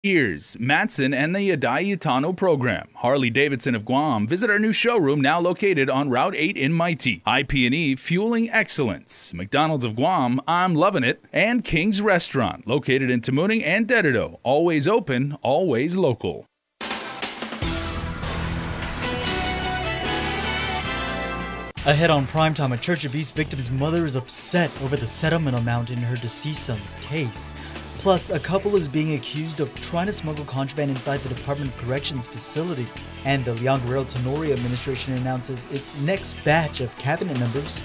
Here's Matson and the Taotao program. Harley-Davidson of Guam. Visit our new showroom now located on Route 8 in Mighty. IP&E Fueling Excellence. McDonald's of Guam, I'm loving it. And King's Restaurant, located in Tamuning and Taotao. Always open, always local. Ahead on primetime, a church abuse victim's mother is upset over the settlement amount in her deceased son's case. Plus, a couple is being accused of trying to smuggle contraband inside the Department of Corrections facility. And the Liang Guerrero Tenori administration announces its next batch of cabinet members.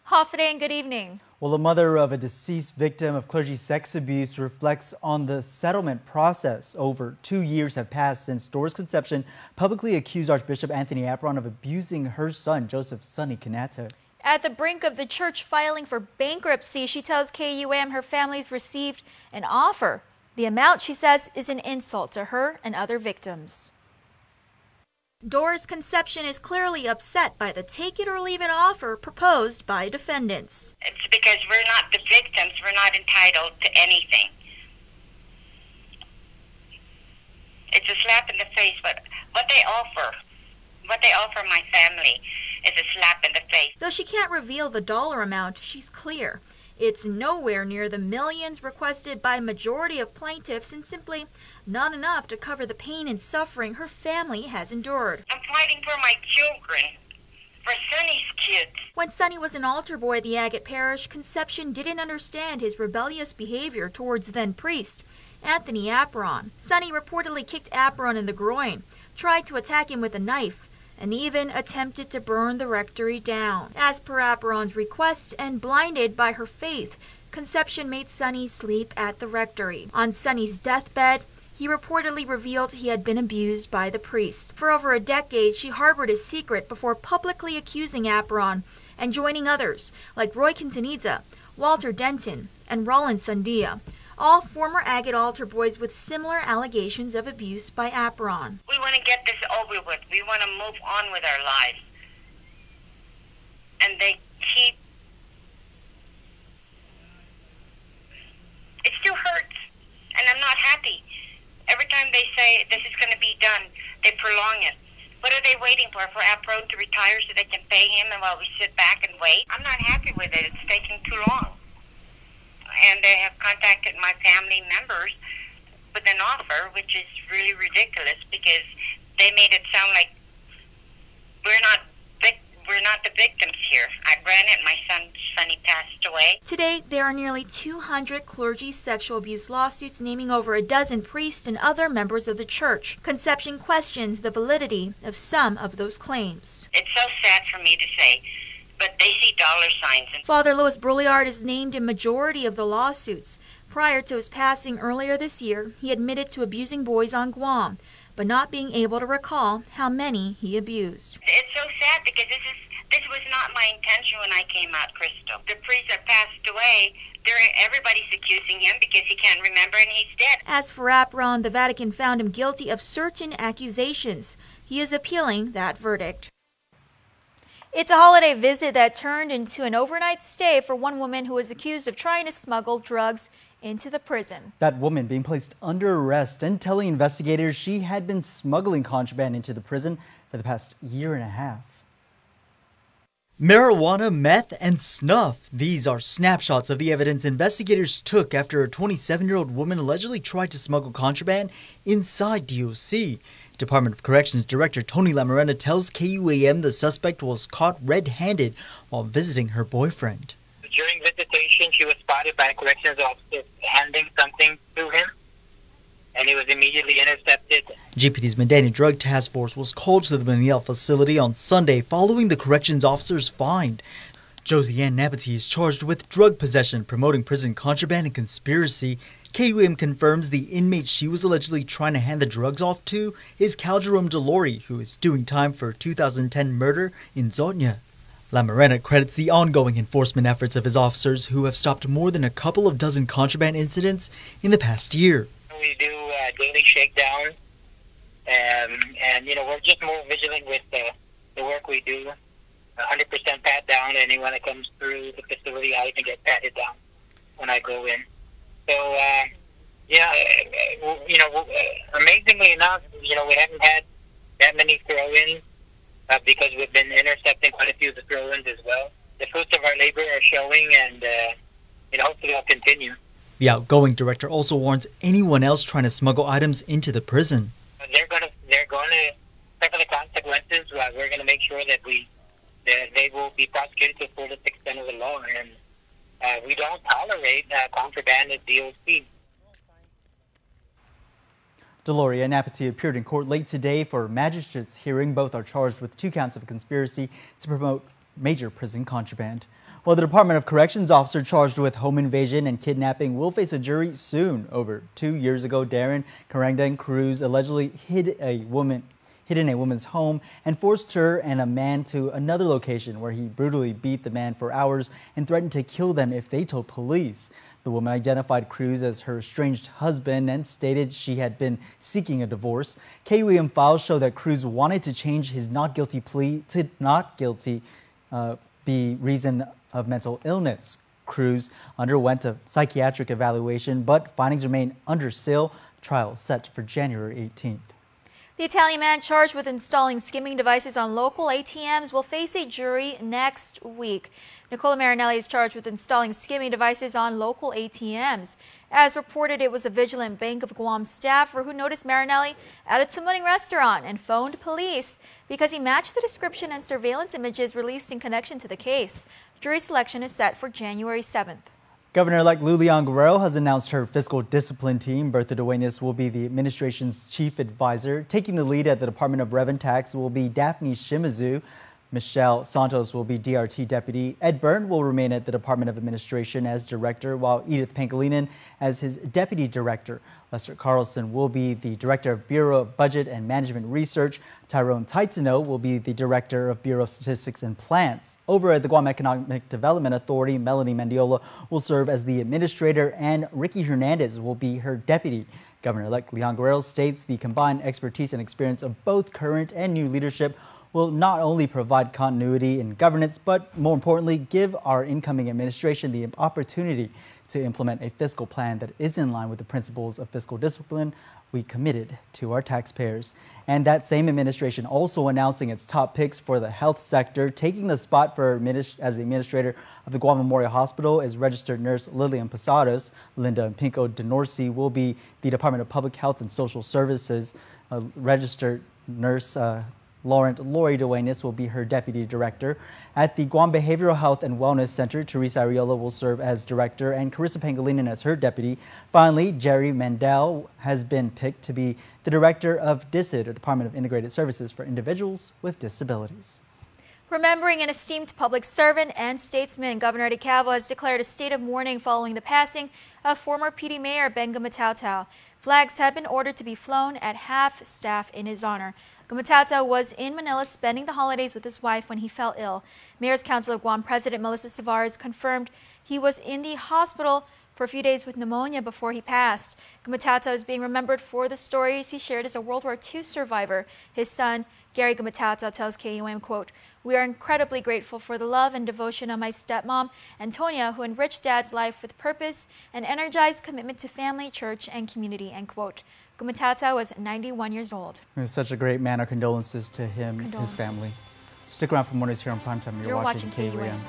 Hafaday and good evening. Well, the mother of a deceased victim of clergy sex abuse reflects on the settlement process. Over 2 years have passed since Dora's conception publicly accused Archbishop Anthony Apron of abusing her son, Joseph Sonny Kanata. At the brink of the church filing for bankruptcy, she tells KUAM her family's received an offer. The amount, she says, is an insult to her and other victims. Dora's conception is clearly upset by the take-it-or-leave-it offer proposed by defendants. It's because we're not the victims. We're not entitled to anything. It's a slap in the face, but what they offer my family is a slap in the face. Though she can't reveal the dollar amount, she's clear. It's nowhere near the millions requested by a majority of plaintiffs and simply not enough to cover the pain and suffering her family has endured. I'm fighting for my children, for Sonny's kids. When Sonny was an altar boy at the Agate Parish, Conception didn't understand his rebellious behavior towards then-priest Anthony Apron. Sonny reportedly kicked Apron in the groin, tried to attack him with a knife, and even attempted to burn the rectory down. As per Apron's request and blinded by her faith, Conception made Sonny sleep at the rectory. On Sonny's deathbed, he reportedly revealed he had been abused by the priest. For over a decade, she harbored his secret before publicly accusing Apron and joining others like Roy Quintanilla, Walter Denton, and Roland Sandia, all former Agate altar boys with similar allegations of abuse by Apron. We want to get this over with. We want to move on with our lives. And they keep... It still hurts. And I'm not happy. Every time they say this is going to be done, they prolong it. What are they waiting for? For Apron to retire so they can pay him and while we sit back and wait? I'm not happy with it. It's taking too long. And they have contacted my family members with an offer, which is really ridiculous because they made it sound like we're not the victims here. Granted, my Sonny passed away. Today, there are nearly 200 clergy sexual abuse lawsuits naming over a dozen priests and other members of the church. Conception questions the validity of some of those claims. It's so sad for me to say, but they see dollar signs. Father Louis Brouillard is named in majority of the lawsuits. Prior to his passing earlier this year, he admitted to abusing boys on Guam, but not being able to recall how many he abused. It's so sad because this was not my intention when I came out, Crystal. The priest that passed away, everybody's accusing him because he can't remember and he's dead. As for Apron, the Vatican found him guilty of certain accusations. He is appealing that verdict. It's a holiday visit that turned into an overnight stay for one woman who was accused of trying to smuggle drugs into the prison. That woman being placed under arrest and telling investigators she had been smuggling contraband into the prison for the past year and a half. Marijuana, meth, and snuff. These are snapshots of the evidence investigators took after a 27-year-old woman allegedly tried to smuggle contraband inside DOC. Department of Corrections Director Tony Lamarena tells KUAM the suspect was caught red-handed while visiting her boyfriend. During visitation, she was spotted by a corrections officer handing something to him, and he was immediately intercepted. GPD's Mandani Drug Task Force was called to the Manila facility on Sunday following the corrections officer's find. Josie Ann Nabati is charged with drug possession, promoting prison contraband, and conspiracy. KUAM confirms the inmate she was allegedly trying to hand the drugs off to is Cal Jerome Delory, who is doing time for a 2010 murder in Zonya. Lamarena credits the ongoing enforcement efforts of his officers, who have stopped more than a couple of dozen contraband incidents in the past year. We do daily shakedowns, and we're just more vigilant with the work we do. 100% pat down. Anyone that comes through the facility, I even get patted down when I go in. So, Yeah, amazingly enough, we haven't had that many throw-ins because we've been intercepting quite a few of the throw-ins as well. The fruits of our labor are showing, and hopefully it'll continue. The outgoing director also warns anyone else trying to smuggle items into the prison. They're going to suffer the consequences. We're going to make sure that they will be prosecuted to the fullest extent of the law, and we don't tolerate contraband at DOC. Deloria and Apathy appeared in court late today for a magistrate's hearing. Both are charged with 2 counts of conspiracy to promote major prison contraband. While the Department of Corrections officer charged with home invasion and kidnapping will face a jury soon. Over 2 years ago, Darren Karangdan Cruz allegedly hid in a woman's home and forced her and a man to another location where he brutally beat the man for hours and threatened to kill them if they told police. The woman identified Cruz as her estranged husband and stated she had been seeking a divorce. KUAM files show that Cruz wanted to change his not guilty plea to not guilty be reason of mental illness. Cruz underwent a psychiatric evaluation, but findings remain under seal. Trial set for January 18th. The Italian man charged with installing skimming devices on local ATMs will face a jury next week. Nicola Marinelli is charged with installing skimming devices on local ATMs. As reported, it was a vigilant Bank of Guam staffer who noticed Marinelli at a Tamuning restaurant and phoned police because he matched the description and surveillance images released in connection to the case. Jury selection is set for January 7th. Governor-elect Lulian Guerrero has announced her fiscal discipline team. Bertha Duenas will be the administration's chief advisor. Taking the lead at the Department of Rev and Tax will be Daphne Shimizu. Michelle Santos will be DRT deputy. Ed Byrne will remain at the Department of Administration as director, while Edith Pangilinan as his deputy director. Lester Carlson will be the director of Bureau of Budget and Management Research. Tyrone Taitano will be the director of Bureau of Statistics and Plans. Over at the Guam Economic Development Authority, Melanie Mendiola will serve as the administrator, and Ricky Hernandez will be her deputy. Governor-elect Leon Guerrero states the combined expertise and experience of both current and new leadership will not only provide continuity in governance, but more importantly, give our incoming administration the opportunity to implement a fiscal plan that is in line with the principles of fiscal discipline we committed to our taxpayers. And that same administration also announcing its top picks for the health sector. Taking the spot for as the administrator of the Guam Memorial Hospital is registered nurse Lillian Posadas. Linda Pinco DeNorsi will be the Department of Public Health and Social Services. Registered nurse Laurent Lori Duenas will be her deputy director. At the Guam Behavioral Health and Wellness Center, Teresa Ariola will serve as director and Carissa Pangilinan as her deputy. Finally, Jerry Mendel has been picked to be the director of DISID, or Department of Integrated Services for Individuals with Disabilities. Remembering an esteemed public servant and statesman, Governor Eddie Cavo has declared a state of mourning following the passing of former PD Mayor Ben Taotao. Flags have been ordered to be flown at half-staff in his honor. Taotao was in Manila spending the holidays with his wife when he fell ill. Mayor's Council of Guam President Melissa Tavares confirmed he was in the hospital for a few days with pneumonia before he passed. Taotao is being remembered for the stories he shared as a World War II survivor. His son, Gary Taotao, tells KUAM, quote, "We are incredibly grateful for the love and devotion of my stepmom, Antonia, who enriched Dad's life with purpose and energized commitment to family, church, and community," end quote. Taotao was 91 years old. He was such a great man. Our condolences to him, his family. Stick around for more news here on Primetime. You're watching KUAM.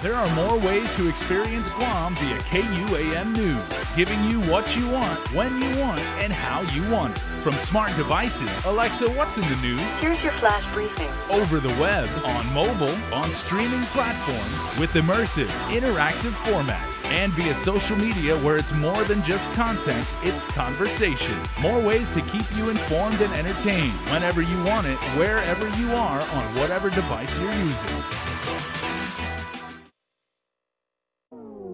There are more ways to experience Guam via KUAM News, giving you what you want, when you want, and how you want it. From smart devices, Alexa, what's in the news? Here's your flash briefing. Over the web, on mobile, on streaming platforms, with immersive, interactive formats, and via social media where it's more than just content, it's conversation. More ways to keep you informed and entertained whenever you want it, wherever you are, on whatever device you're using.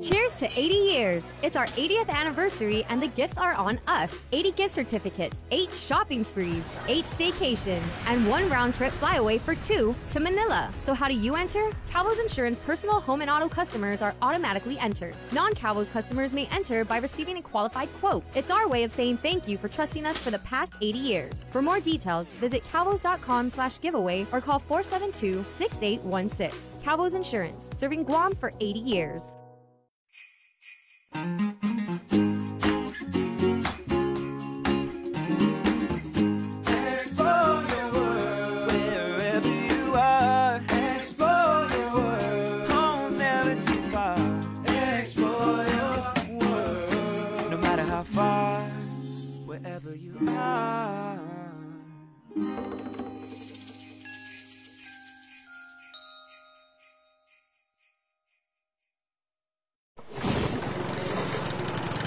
Cheers to 80 years! It's our 80th anniversary and the gifts are on us. 80 gift certificates, 8 shopping sprees, 8 staycations, and 1 round-trip flyaway for 2 to Manila. So how do you enter? Cavos Insurance personal home and auto customers are automatically entered. Non-Cavos customers may enter by receiving a qualified quote. It's our way of saying thank you for trusting us for the past 80 years. For more details, visit cavos.com/giveaway or call 472-6816. Cavos Insurance, serving Guam for 80 years. how far, wherever you are.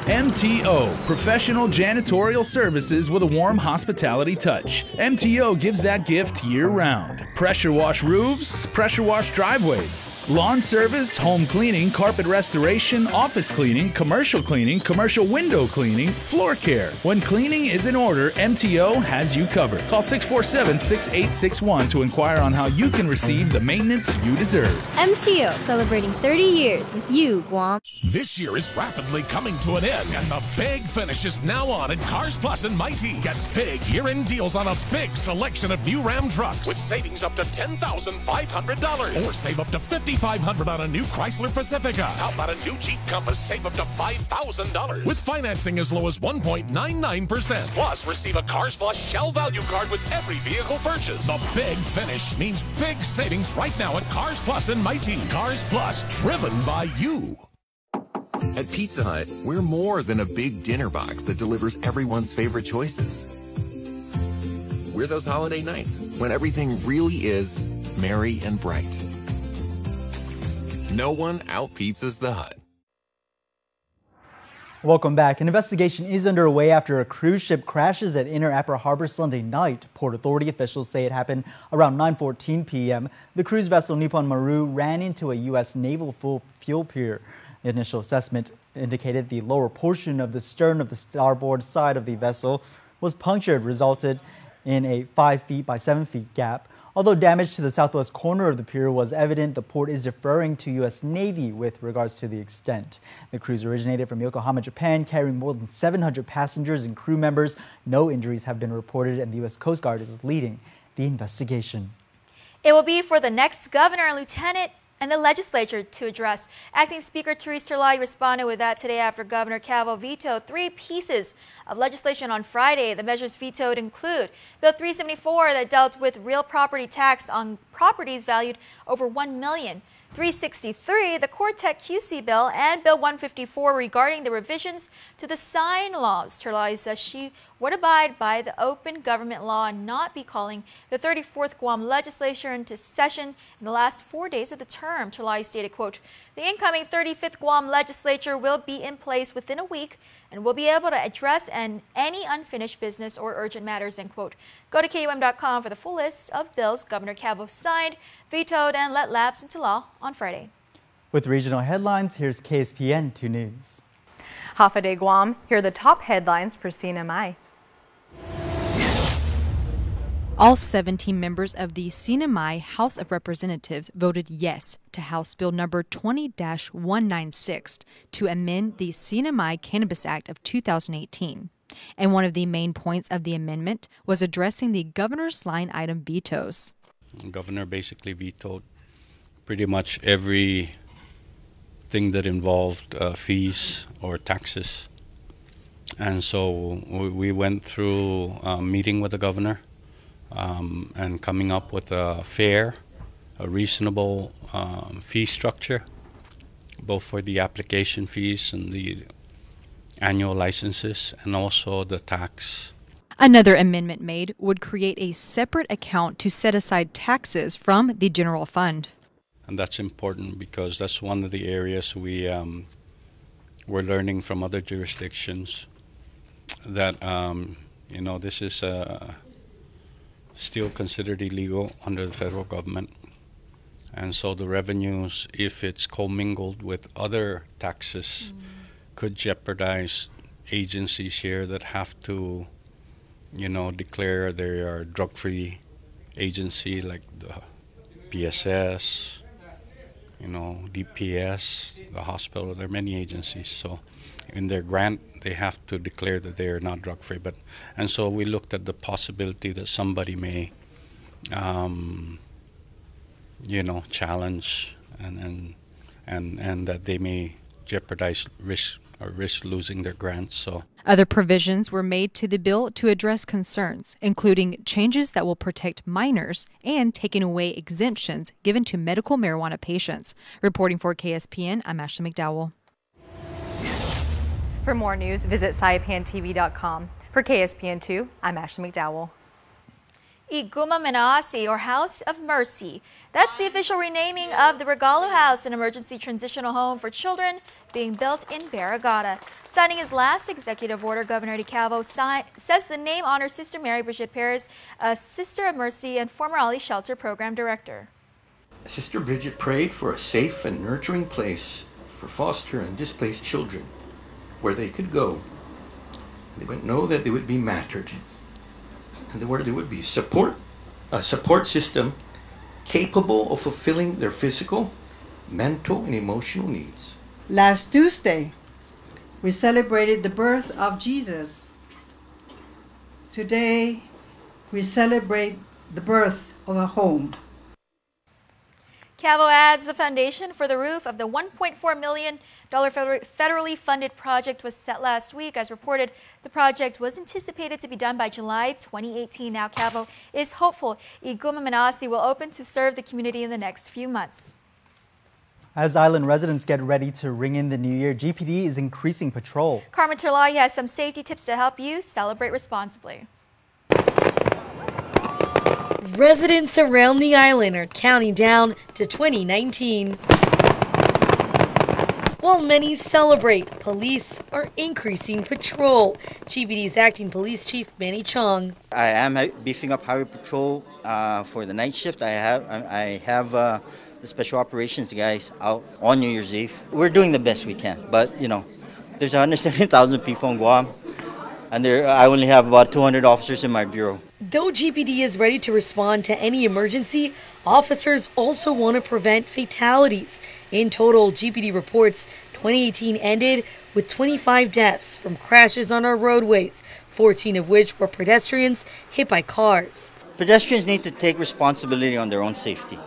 MTO, professional janitorial services with a warm hospitality touch. MTO gives that gift year-round. Pressure wash roofs, pressure wash driveways, lawn service, home cleaning, carpet restoration, office cleaning, commercial window cleaning, floor care. When cleaning is in order, MTO has you covered. Call 647-6861 to inquire on how you can receive the maintenance you deserve. MTO, celebrating 30 years with you, Guam. This year is rapidly coming to an end, and the big finish is now on at Cars Plus and Mighty. Get big year-end deals on a big selection of new Ram trucks with savings up to $10,500. Or save up to $5,500 on a new Chrysler Pacifica. How about a new Jeep Compass? Save up to $5,000. With financing as low as 1.99%. Plus, receive a Cars Plus Shell Value Card with every vehicle purchase. The big finish means big savings right now at Cars Plus and Mighty. Cars Plus, driven by you. At Pizza Hut, we're more than a big dinner box that delivers everyone's favorite choices. We're those holiday nights when everything really is merry and bright. No one out-pizzas the Hut. Welcome back. An investigation is underway after a cruise ship crashes at Inner Apra Harbor Sunday night. Port Authority officials say it happened around 9:14 p.m. The cruise vessel Nippon Maru ran into a U.S. naval fuel pier. The initial assessment indicated the lower portion of the stern of the starboard side of the vessel was punctured, resulted in a 5 feet by 7 feet gap. Although damage to the southwest corner of the pier was evident, the port is deferring to U.S. Navy with regards to the extent. The cruise originated from Yokohama, Japan, carrying more than 700 passengers and crew members. No injuries have been reported, and the U.S. Coast Guard is leading the investigation. It will be for the next governor and lieutenant and the legislature to address. Acting Speaker Therese Terlai responded with that today after Governor Calvo vetoed 3 pieces of legislation on Friday. The measures vetoed include Bill 374 that dealt with real property tax on properties valued over $1 million, 363, the Quartet QC bill, and Bill 154 regarding the revisions to the sign laws. Terlai says she would abide by the open government law and not be calling the 34th Guam legislature into session in the last 4 days of the term. Terlai stated, quote, "The incoming 35th Guam legislature will be in place within a week and will be able to address any unfinished business or urgent matters," end quote. Go to KUAM.com for the full list of bills Governor Calvo signed, vetoed, and let lapse into law on Friday. With regional headlines, here's KSPN 2 News. Half a day Guam, here are the top headlines for CNMI. All 17 members of the CNMI House of Representatives voted yes to House Bill number 20-196 to amend the CNMI Cannabis Act of 2018. And one of the main points of the amendment was addressing the governor's line item vetoes. The governor basically vetoed pretty much everything that involved fees or taxes. And so we went through a meeting with the governor and coming up with a fair, a reasonable fee structure, both for the application fees and the annual licenses and also the tax. Another amendment made would create a separate account to set aside taxes from the general fund. And that's important because that's one of the areas we're learning from other jurisdictions that, you know, this is still considered illegal under the federal government. And so the revenues, if it's commingled with other taxes, could jeopardize agencies here that have to, you know, declare they are drug-free agency like the PSS, you know, DPS, the hospital. There are many agencies. So in their grant, they have to declare that they are not drug-free. And so we looked at the possibility that somebody may, you know, challenge and that they may jeopardize risk losing their grants. So other provisions were made to the bill to address concerns, including changes that will protect minors and taking away exemptions given to medical marijuana patients. Reporting for KSPN, I'm Ashley McDowell. For more news, visit saipantv.com. For KSPN2, I'm Ashley McDowell. Iguma Manasi, or House of Mercy. That's the official renaming of the Regalo House, an emergency transitional home for children being built in Barrigada. Signing his last executive order, Governor DeCalvo says the name honors Sister Mary Brigitte Perez, a Sister of Mercy and former Ali Shelter Program Director. Sister Bridget prayed for a safe and nurturing place for foster and displaced children where they could go. They would know that they would be mattered, and where there would be a support system capable of fulfilling their physical, mental, and emotional needs. Last Tuesday, we celebrated the birth of Jesus. Today, we celebrate the birth of a home. Calvo adds the foundation for the roof of the $1.4 million federally funded project was set last week. As reported, the project was anticipated to be done by July 2018. Now Calvo is hopeful Iguma Manasi will open to serve the community in the next few months. As island residents get ready to ring in the new year, GPD is increasing patrol. Carmen Terlai has some safety tips to help you celebrate responsibly. Residents around the island are counting down to 2019. While many celebrate, police are increasing patrol. GPD's acting police chief Manny Chong. I am beefing up highway patrol for the night shift. I have the special operations guys out on New Year's Eve. We're doing the best we can, but you know, there's 170,000 people in Guam, and I only have about 200 officers in my bureau. Though GPD is ready to respond to any emergency, officers also want to prevent fatalities. In total, GPD reports 2018 ended with 25 deaths from crashes on our roadways, 14 of which were pedestrians hit by cars. Pedestrians need to take responsibility on their own safety.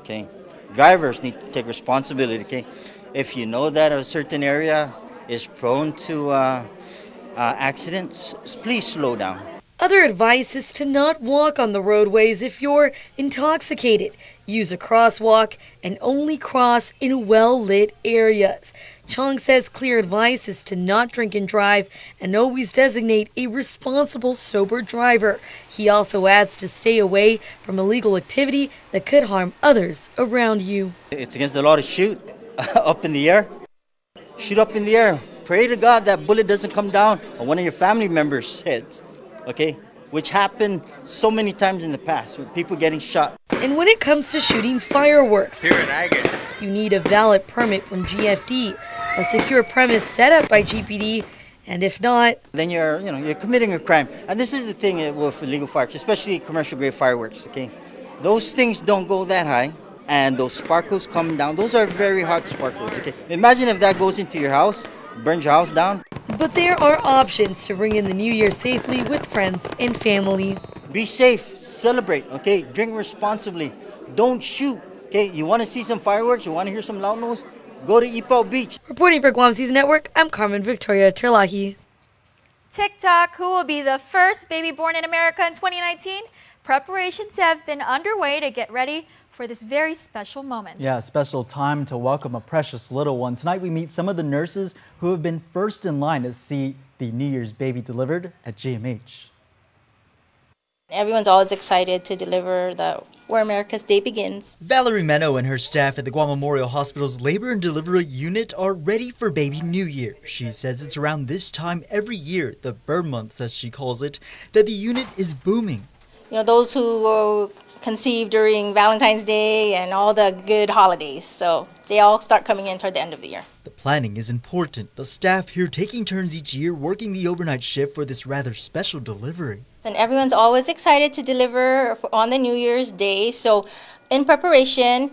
Okay, drivers need to take responsibility. Okay, if you know that a certain area is prone to accidents, please slow down. Other advice is to not walk on the roadways if you're intoxicated. Use a crosswalk and only cross in well-lit areas. Chong says clear advice is to not drink and drive and always designate a responsible, sober driver. He also adds to stay away from illegal activity that could harm others around you. It's against the law to shoot up in the air. Shoot up in the air. Pray to God that bullet doesn't come down on one of your family members' heads. Okay, which happened so many times in the past with people getting shot. And when it comes to shooting fireworks, you need a valid permit from GFD, a secure premise set up by GPD, and if not, then you're committing a crime. And this is the thing with illegal fireworks, especially commercial grade fireworks. Okay, those things don't go that high, and those sparkles coming down, those are very hot sparkles. Okay, imagine if that goes into your house, burns your house down. But there are options to bring in the new year safely with friends and family. Be safe, celebrate, okay? Drink responsibly, don't shoot, okay? You want to see some fireworks, you want to hear some loud noise, go to Ipao Beach. Reporting for Guam Season Network, I'm Carmen Victoria Terlahi. TikTok, who will be the first baby born in America in 2019? Preparations have been underway to get ready for this very special moment. Yeah, a special time to welcome a precious little one. Tonight we meet some of the nurses who have been first in line to see the New Year's baby delivered at GMH. Everyone's always excited to deliver where America's Day begins. Valerie Meno and her staff at the Guam Memorial Hospital's Labor and Delivery Unit are ready for Baby New Year. She says it's around this time every year, the bird month as she calls it, that the unit is booming. You know, those who were conceived during Valentine's Day and all the good holidays, so they all start coming in toward the end of the year. The planning is important. The staff here taking turns each year working the overnight shift for this rather special delivery. And everyone's always excited to deliver on the New Year's Day. So in preparation,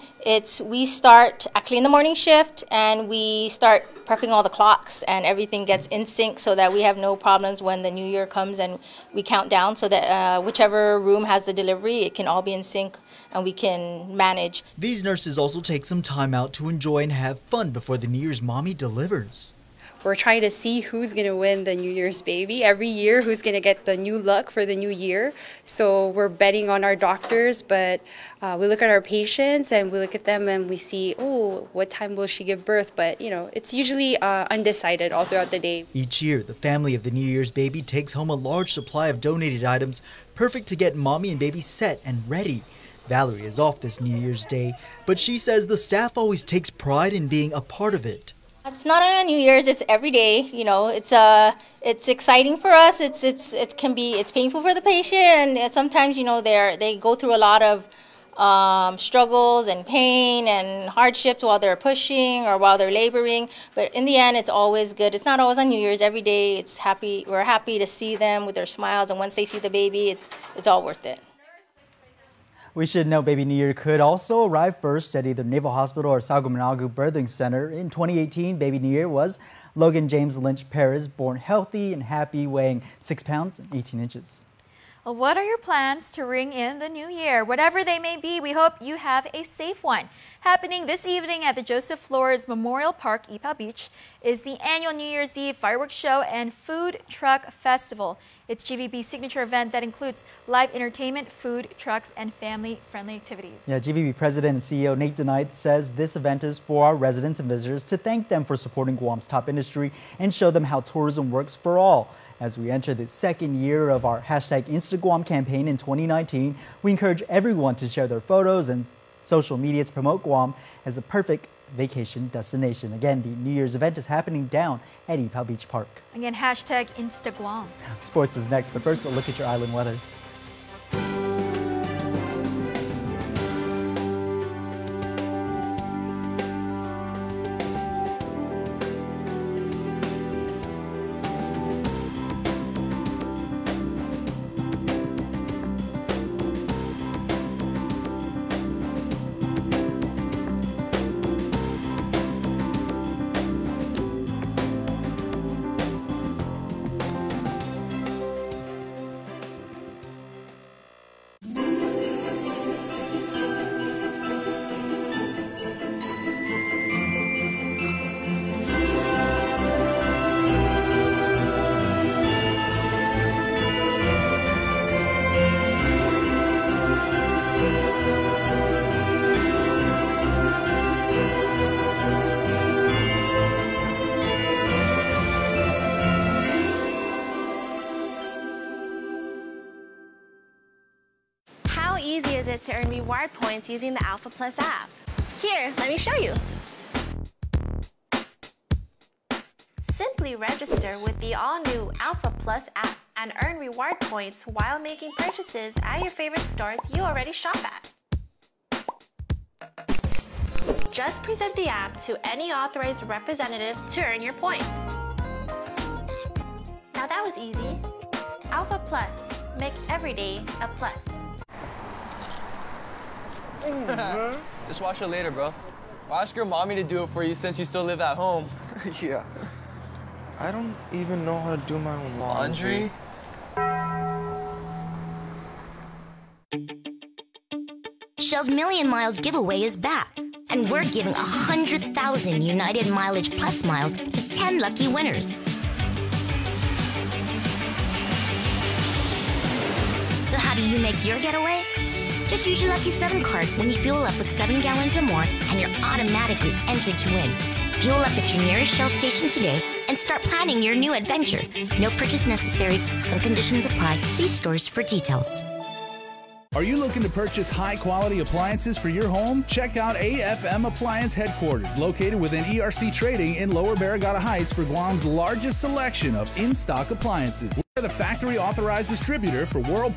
we start actually in the morning shift and we start prepping all the clocks and everything gets in sync so that we have no problems when the new year comes and we count down so that whichever room has the delivery, it can all be in sync and we can manage. These nurses also take some time out to enjoy and have fun before the New Year's mommy delivers. we're trying to see who's going to win the New Year's baby every year, who's going to get the new luck for the new year. So we're betting on our doctors, but we look at our patients and we look at them and we see, oh, what time will she give birth? But, you know, it's usually undecided all throughout the day. Each year, the family of the New Year's baby takes home a large supply of donated items, perfect to get mommy and baby set and ready. Valerie is off this New Year's Day, but she says the staff always takes pride in being a part of it. It's not on New Year's, it's every day. You know, it's exciting for us. It's painful for the patient, and sometimes, you know, they go through a lot of struggles and pain and hardships while they're pushing or while they're laboring. But in the end, it's always good. It's not always on New Year's. Every day, it's happy. We're happy to see them with their smiles, and once they see the baby, it's all worth it. We should note Baby New Year could also arrive first at either Naval Hospital or Sagumanagua Birthing Center. In 2018, Baby New Year was Logan James Lynch Perez, born healthy and happy, weighing 6 pounds and 18 inches. Well, what are your plans to ring in the new year? Whatever they may be, we hope you have a safe one. Happening this evening at the Joseph Flores Memorial Park, Ipoh Beach, is the annual New Year's Eve fireworks show and food truck festival. It's GVB's signature event that includes live entertainment, food trucks, and family-friendly activities. Yeah, GVB President and CEO Nate Denight says this event is for our residents and visitors to thank them for supporting Guam's top industry and show them how tourism works for all. As we enter the second year of our #InstaGuam campaign in 2019, we encourage everyone to share their photos and social media to promote Guam as a perfect vacation destination. Again, the New Year's event is happening down at Ipoh Beach Park. Again, #InstaGuam. Sports is next, but first, a look at your island weather. To earn reward points using the Alpha Plus app. Here, let me show you. Simply register with the all-new Alpha Plus app and earn reward points while making purchases at your favorite stores you already shop at. Just present the app to any authorized representative to earn your points. Now that was easy. Alpha Plus, make every day a plus. Just wash it later, bro. Or ask your mommy to do it for you since you still live at home. Yeah. I don't even know how to do my own laundry. Shell's Million Miles giveaway is back, and we're giving 100,000 United Mileage Plus miles to 10 lucky winners. So how do you make your getaway? Just use your Lucky 7 card when you fuel up with 7 gallons or more, and you're automatically entered to win. Fuel up at your nearest Shell station today and start planning your new adventure. No purchase necessary. Some conditions apply. See stores for details. Are you looking to purchase high-quality appliances for your home? Check out AFM Appliance Headquarters, located within ERC Trading in Lower Barragata Heights for Guam's largest selection of in-stock appliances. We're the factory-authorized distributor for Whirlpool,